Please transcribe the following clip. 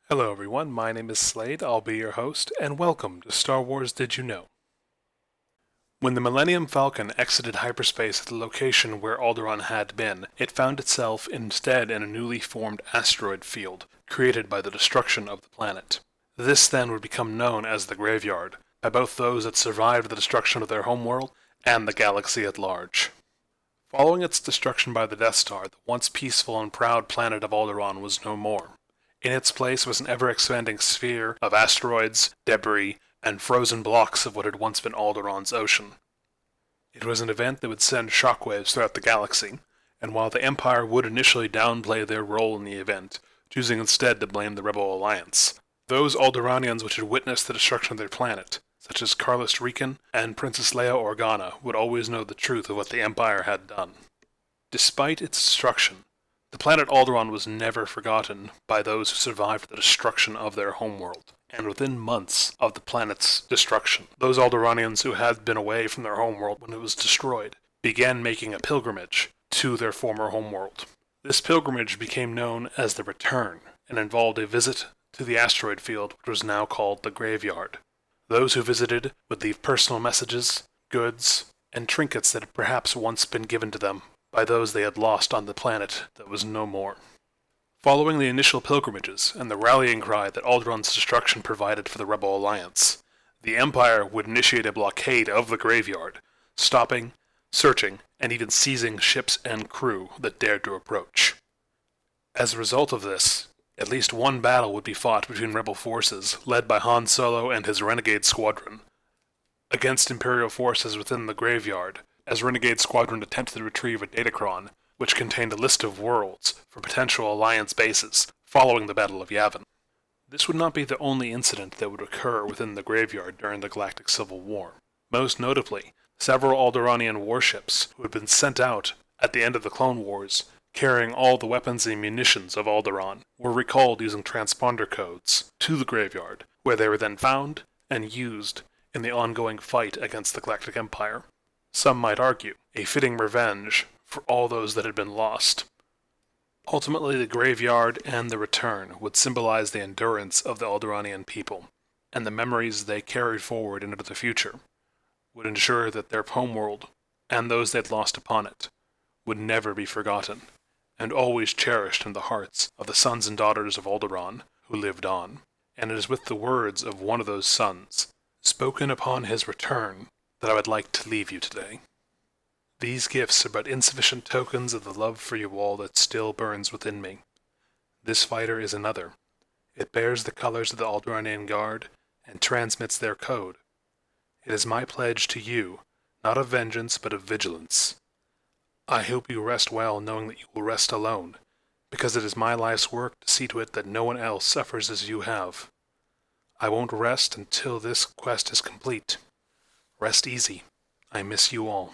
Hello everyone, my name is Slade, I'll be your host, and welcome to Star Wars Did You Know? When the Millennium Falcon exited hyperspace at the location where Alderaan had been, it found itself instead in a newly formed asteroid field, created by the destruction of the planet. This then would become known as the Graveyard, by both those that survived the destruction of their homeworld and the galaxy at large. Following its destruction by the Death Star, the once peaceful and proud planet of Alderaan was no more. In its place was an ever-expanding sphere of asteroids, debris, and frozen blocks of what had once been Alderaan's ocean. It was an event that would send shockwaves throughout the galaxy, and while the Empire would initially downplay their role in the event, choosing instead to blame the Rebel Alliance, those Alderaanians which had witnessed the destruction of their planet, such as Carlos Rican and Princess Leia Organa, would always know the truth of what the Empire had done. Despite its destruction, the planet Alderaan was never forgotten by those who survived the destruction of their homeworld, and within months of the planet's destruction, those Alderaanians who had been away from their homeworld when it was destroyed began making a pilgrimage to their former homeworld. This pilgrimage became known as the Return, and involved a visit to the asteroid field which was now called the Graveyard. Those who visited would leave personal messages, goods, and trinkets that had perhaps once been given to them by those they had lost on the planet that was no more. Following the initial pilgrimages and the rallying cry that Alderaan's destruction provided for the Rebel Alliance, the Empire would initiate a blockade of the Graveyard, stopping, searching, and even seizing ships and crew that dared to approach. As a result of this, at least one battle would be fought between Rebel forces, led by Han Solo and his Renegade Squadron, against Imperial forces within the Graveyard, as Renegade Squadron attempted to retrieve a datachron, which contained a list of worlds for potential Alliance bases following the Battle of Yavin. This would not be the only incident that would occur within the Graveyard during the Galactic Civil War. Most notably, several Alderaanian warships who had been sent out at the end of the Clone Wars, carrying all the weapons and munitions of Alderaan, were recalled using transponder codes to the Graveyard, where they were then found and used in the ongoing fight against the Galactic Empire. Some might argue, a fitting revenge for all those that had been lost. Ultimately, the Graveyard and the Return would symbolize the endurance of the Alderaanian people, and the memories they carried forward into the future would ensure that their homeworld, and those they'd lost upon it, would never be forgotten, and always cherished in the hearts of the sons and daughters of Alderaan who lived on. And it is with the words of one of those sons, spoken upon his return, that I would like to leave you today. These gifts are but insufficient tokens of the love for you all that still burns within me. This fighter is another. It bears the colors of the Alderaanian Guard and transmits their code. It is my pledge to you, not of vengeance but of vigilance. I hope you rest well knowing that you will rest alone, because it is my life's work to see to it that no one else suffers as you have. I won't rest until this quest is complete. Rest easy. I miss you all.